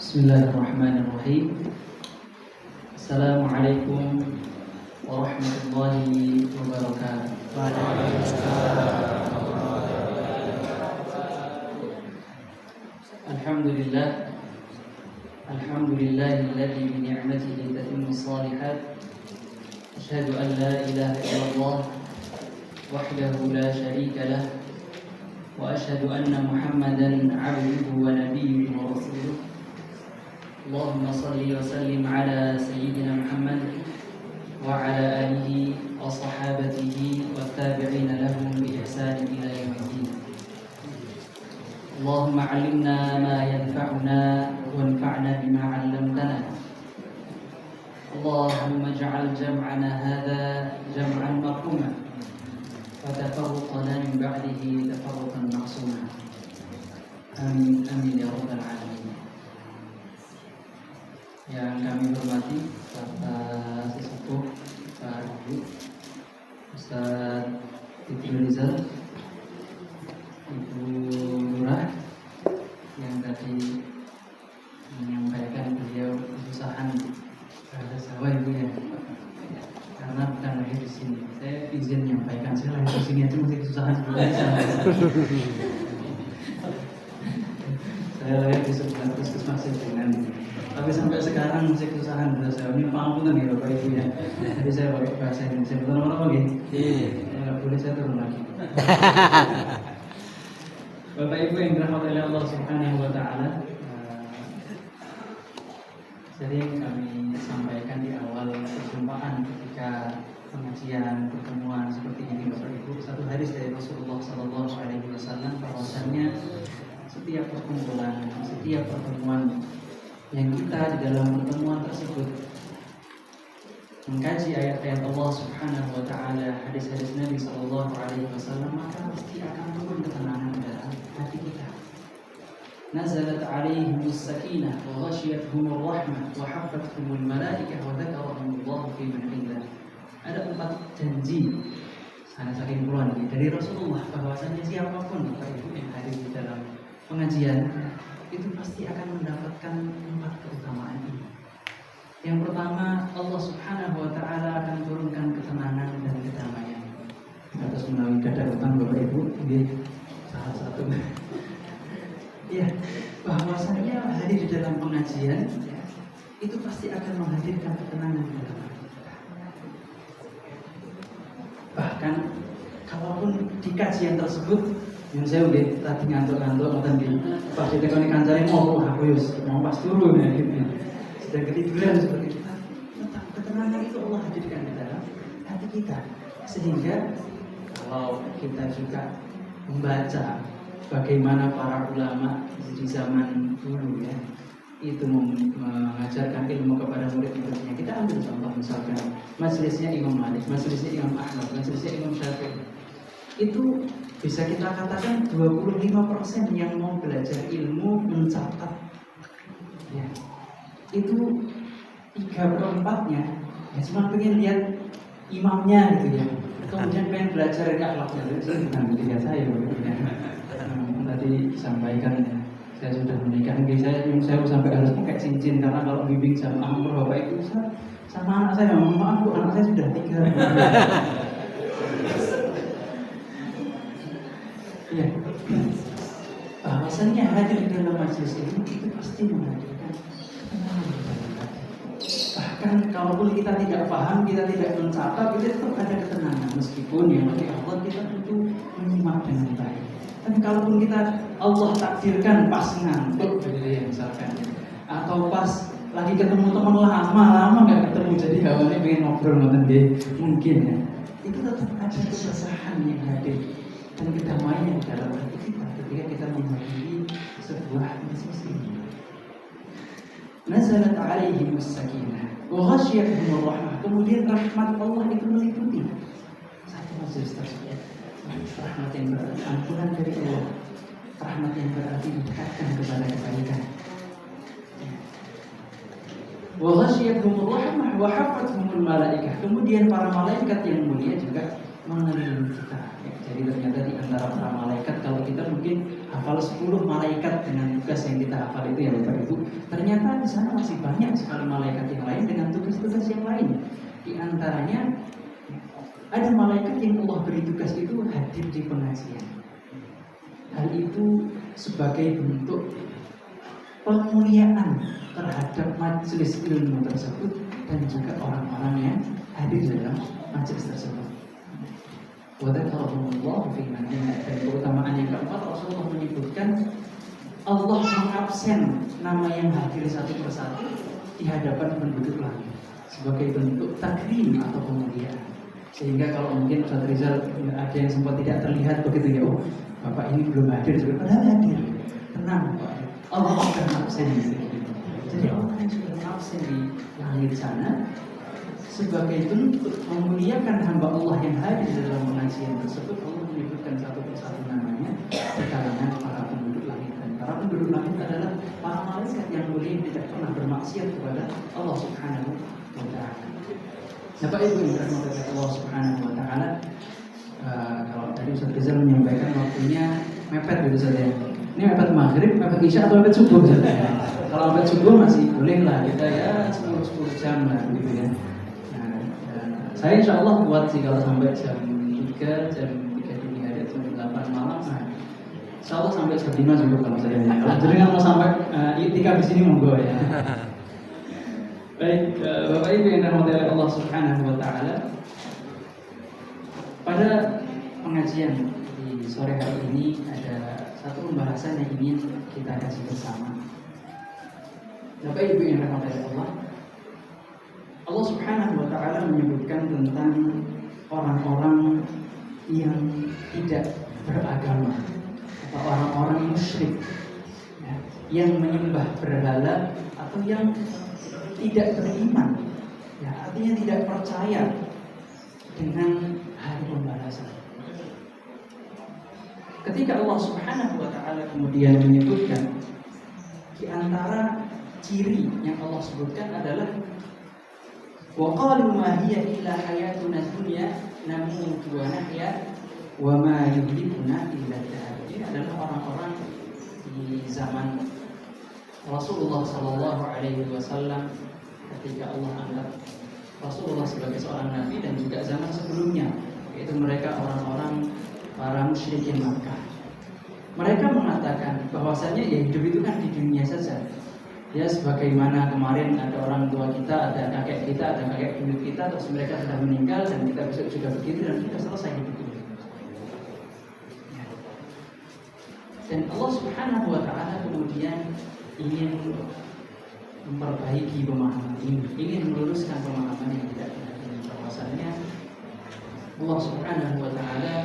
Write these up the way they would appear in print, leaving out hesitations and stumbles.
Bismillahirrahmanirrahim. Assalamualaikum warahmatullahi wabarakatuh. Alhamdulillah. Alhamdulillahilladzi bi ni'matihi tatimmu shalihat. Asyhadu an la ilaha illallah wahdahu la syarika lah. Wa asyhadu anna Muhammadan 'abduhu wa nabiyyuhu wa rasuluh. Allahumma salli wa sallim ala sayyidina Muhammad wa ala alihi wa sahabatihi wa tabi'ina lahum bi ihsan ila yaumiddin. Allahumma 'allimna ma yanfa'una wanfa'na bima 'allamtana. Allahumma ij'al jam'ana hadha jam'an marhuma wa tafarruqana min ba'dihi tafarruqan ma'suma. Amin amin ya rabbal alamin. Yang kami hormati Bapak Sesepuh, Pak Ibu, Ustaz Ibnu Rizal, Ibu Lurah yang tadi menyampaikan beliau kesusahan bahasa Jawa Ibu ya, karena bukan lahir di sini. Saya izin menyampaikan, saya lahir di sini aja masih kesusahan sebenarnya. Saya lahir di sebuah puskesmas dengan, tapi sampai sekarang masih kesusahan bahasa Jawa. Ini pengampunan ya Bapak Ibu ya. Jadi saya pakai bahasa Indonesia. Betul apa lagi? Iya. Kalau boleh saya turun lagi. Bapak Ibu yang dirahmati oleh Allah Subhanahu wa taala, sering kami sampaikan di awal perjumpaan ketika pengajian, pertemuan seperti ini Bapak Ibu. Satu hadis dari Rasulullah sallallahu alaihi wasallam bahwasanya setiap perkumpulan, setiap pertemuan yang kita di dalam pertemuan tersebut mengkaji ayat-ayat Allah Subhanahu wa taala, hadis-hadis Nabi sallallahu alaihi wasallam, maka pasti akan turun ketenangan dalam hati kita. Nazalat alaihimus sakinah wa ghasyiyatuhumur rahmah wa haffathumul malaikah wa dzakarahumullahu fi man indah. Ada 4 janji sana saking puluhan dari Rasulullah bahwasanya siapapun Bapak Ibu yang hadir di dalam pengajian itu pasti akan mendapatkan 4 keutamaan ini. Yang pertama, Allah Subhanahu wa taala akan turunkan ketenangan dan kedamaian. Atas menawi kada utang Bapak Ibu, ini salah satu. Ya, bahwasanya hadir di dalam pengajian ya, itu pasti akan menghadirkan ketenangan dan kedamaian. Bahkan kalaupun di kajian tersebut yang saya udah tadi ngantuk-ngantuk tadi pas ditekoni kancane mau aku mau pas turun ya gitu. Sedang ketiduran seperti itu. Tentang ketenangan itu Allah hadirkan di dalam hati kita. Sehingga kalau kita juga membaca bagaimana para ulama di zaman dulu ya itu mengajarkan ilmu kepada murid-muridnya. Kita ambil contoh misalkan majelisnya Imam Malik, majelisnya Imam Ahmad, majelisnya Imam Syafi'i. Itu bisa kita katakan 25% yang mau belajar ilmu mencatat ya. Itu 3/4-nya ya cuma pengen lihat imamnya gitu ya. Kemudian pengen belajar akhlaknya. Itu bukan ketika saya tadi sampaikan ya. Saya sudah menikah, saya sampai harus pakai cincin karena kalau bimbing sama Bapak itu sama anak saya, maaf Bu, anak saya sudah 3. Ya, bahwasannya hadir di dalam majelis ini itu pasti menghadirkan ketenangan dalam hati. Bahkan kalaupun kita tidak paham, kita tidak mencatat, kita tetap ada ketenangan. Meskipun yang bagi Allah kita tentu menyimak dengan baik. Tapi kalaupun kita Allah takdirkan pas ngantuk, ya misalkan, atau pas lagi ketemu teman lama nggak ketemu, jadi awalnya pengen ngobrol mungkin ya, itu tetap ada kebersahan yang hadir dan kedamaian di dalam hati kita ketika kita menghadiri sebuah majelis ini. Nazalat alaihimus sakinah wa ghasyiyatuhumur rahmah. Kemudian rahmat Allah itu meliputi satu majelis tersebut. Rahmat yang berarti ampunan dari Allah, rahmat yang berarti didekatkan kepada kebaikan. Wa ghasyiyatuhumur rahmah wa haffathumul malaikah. Kemudian para malaikat yang mulia juga mengelilingi kita. Ya, jadi ternyata di antara para malaikat, kalau kita mungkin hafal 10 malaikat dengan tugas yang kita hafal itu ya Bapak Ibu, ternyata di sana masih banyak sekali malaikat yang lain dengan tugas-tugas yang lain. Di antaranya ada malaikat yang Allah beri tugas itu hadir di pengajian. Hal itu sebagai bentuk pemuliaan terhadap majelis ilmu tersebut dan juga orang-orang yang hadir dalam majelis tersebut. Wadzakarahumullah fi man indah. Dan keutamaan yang keempat, Rasulullah menyebutkan Allah mengabsen nama yang hadir satu persatu di hadapan penduduk langit sebagai bentuk takrim atau pemuliaan. Sehingga kalau mungkin Ustaz Rizal ada yang sempat tidak terlihat begitu ya, oh Bapak ini belum hadir, padahal hadir. Tenang Pak, Allah akan absen di sini. Jadi Allah yang sudah absen di langit sana sebagai bentuk memuliakan hamba Allah yang hadir dalam pengajian tersebut. Allah menyebutkan satu persatu namanya di kalangan para penduduk langit. Dan para penduduk langit adalah para malaikat yang mulia yang tidak pernah bermaksiat kepada Allah Subhanahu wa Ta'ala. Bapak Ibu yang dirahmati Allah Subhanahu wa Ta'ala, kalau tadi Ustaz Rizal menyampaikan waktunya mepet gitu saja. Ini mepet maghrib, mepet isya atau mepet subuh saja. Kalau mepet subuh masih boleh lah kita ya 10 jam lah gitu ya. Saya insya Allah kuat sih kalau sampai jam 3 dini hari atau jam 8 malam. Nah, insya Allah sampai jam 5 juga kalau saya. Jadi kalau sampai itikaf di sini monggo ya. Baik, Bapak Ibu yang dirahmati oleh Allah Subhanahu wa Ta'ala, pada pengajian di sore hari ini ada satu pembahasan yang ingin kita kaji bersama. Bapak Ibu yang dirahmati oleh Allah, Allah Subhanahu wa Ta'ala menyebutkan tentang orang-orang yang tidak beragama atau orang-orang musyrik ya, yang menyembah berhala atau yang tidak beriman ya, artinya tidak percaya dengan hari pembalasan. Ketika Allah Subhanahu wa Ta'ala kemudian menyebutkan di antara ciri yang Allah sebutkan adalah wa qalu ma hiya illa hayatuna dunya namutu wa nahya wa ma yuhlikuna illa ad-dahr. Ini adalah orang-orang di zaman Rasulullah sallallahu alaihi wasallam ketika Allah angkat Rasulullah sebagai seorang nabi dan juga zaman sebelumnya, yaitu mereka orang-orang para musyrikin Makkah. Mereka mengatakan bahwasanya ya hidup itu kan di dunia saja. Ya sebagaimana kemarin ada orang tua kita, ada kakek kita, ada kakek buyut kita, terus mereka sudah meninggal dan kita besok juga begitu dan kita selesai hidup ini. Dan Allah Subhanahu wa Ta'ala kemudian ingin memperbaiki pemahaman ini, ingin meluruskan pemahaman yang tidak benar ini. Bahwasannya Allah Subhanahu wa Ta'ala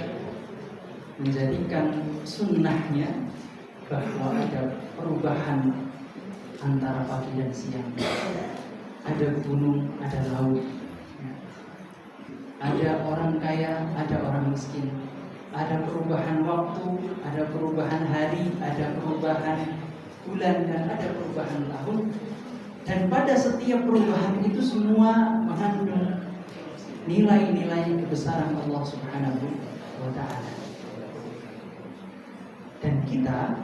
menjadikan sunnahnya bahwa ada perubahan antara pagi dan siang, ada gunung, ada laut, ada orang kaya, ada orang miskin, ada perubahan waktu, ada perubahan hari, ada perubahan bulan, dan ada perubahan tahun. Dan pada setiap perubahan itu semua mengandung nilai-nilai kebesaran Allah Subhanahu wa Ta'ala. Dan kita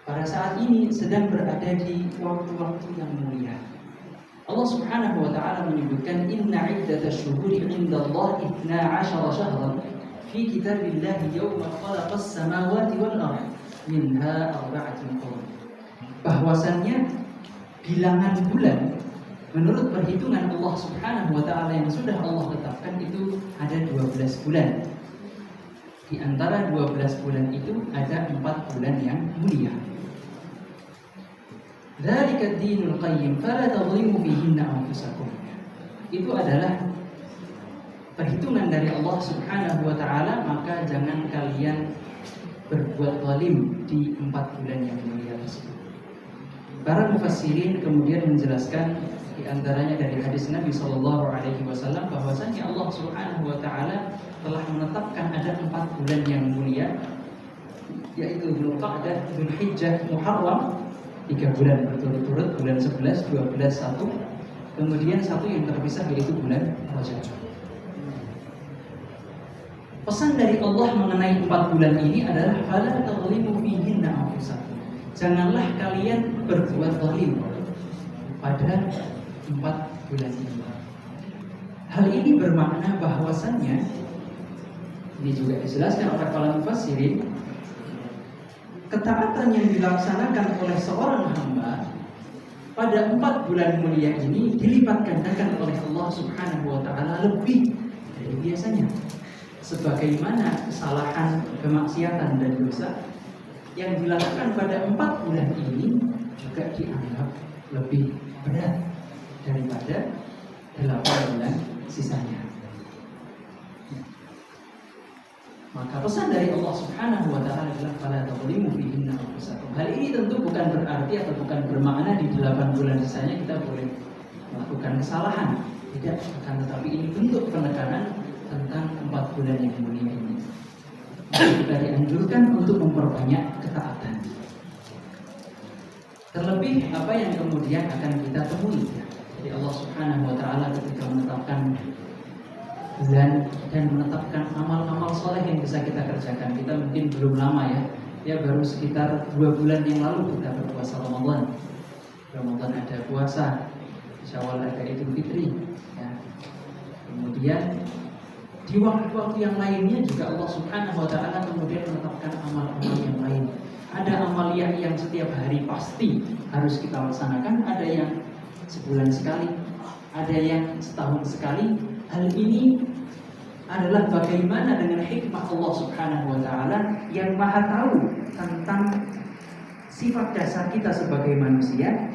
pada saat ini sedang berada di waktu-waktu yang mulia. Allah Subhanahu wa Ta'ala menyebutkan inna iddatash syuhuri 'indallahi 12 syahran fi kitabillahi yawma khalaqas samawati wal ardh minha arba'atun hurum. Bahwasannya bilangan bulan menurut perhitungan Allah Subhanahu wa Ta'ala yang sudah Allah tetapkan itu ada 12 bulan. Di antara 12 bulan itu ada 4 bulan yang mulia. Dzalika ad-dinul qayyim fala tadhlimu fihinna anfusakum. Itu adalah perhitungan dari Allah Subhanahu wa Ta'ala, maka jangan kalian berbuat zalim di 4 bulan yang mulia tersebut. Para mufassirin kemudian menjelaskan di antaranya dari hadis Nabi sallallahu alaihi wasallam bahwasanya Allah Subhanahu wa Ta'ala telah menetapkan ada 4 bulan yang mulia, yaitu Dzulqa'dah, Dzulhijjah, Muharram, 3 bulan berturut-turut, bulan 11, 12, 1, kemudian 1 yang terpisah yaitu bulan Rajab. Pesan dari Allah mengenai 4 bulan ini adalah fala tadhlimu fihinna anfusakum. Janganlah kalian berbuat zalim pada 4 bulan ini. Hal ini bermakna bahwasannya, ini juga dijelaskan oleh para mufassirin, ketaatan yang dilaksanakan oleh seorang hamba pada 4 bulan mulia ini dilipat gandakan oleh Allah Subhanahu wa Ta'ala lebih dari biasanya. Sebagaimana kesalahan, kemaksiatan dan dosa yang dilakukan pada 4 bulan ini juga dianggap lebih berat daripada 8 bulan sisanya. Maka pesan dari Allah Subhanahu wa Ta'ala adalah fala tadhlimu fihinna anfusakum. Hal ini tentu bukan berarti atau bukan bermakna di 8 bulan sisanya kita boleh melakukan kesalahan. Tidak, akan tetapi ini bentuk penekanan tentang 4 bulan yang mulia ini. Kita dianjurkan untuk memperbanyak ketaatan. Terlebih apa yang kemudian akan kita temui. Jadi Allah Subhanahu wa Ta'ala ketika menetapkan bulan dan menetapkan amal-amal soleh yang bisa kita kerjakan. Kita mungkin belum lama ya baru sekitar 2 bulan yang lalu kita berpuasa Ramadan. Ramadan ada puasa, Syawal ada Idul Fitri. Ya. Kemudian di waktu-waktu yang lainnya juga Allah Subhanahu wa Ta'ala kemudian menetapkan amal-amal yang lain. Ada amaliyah yang setiap hari pasti harus kita laksanakan, ada yang sebulan sekali, ada yang setahun sekali. Hal ini adalah bagaimana dengan hikmah Allah Subhanahu wa Ta'ala yang Maha tahu tentang sifat dasar kita sebagai manusia.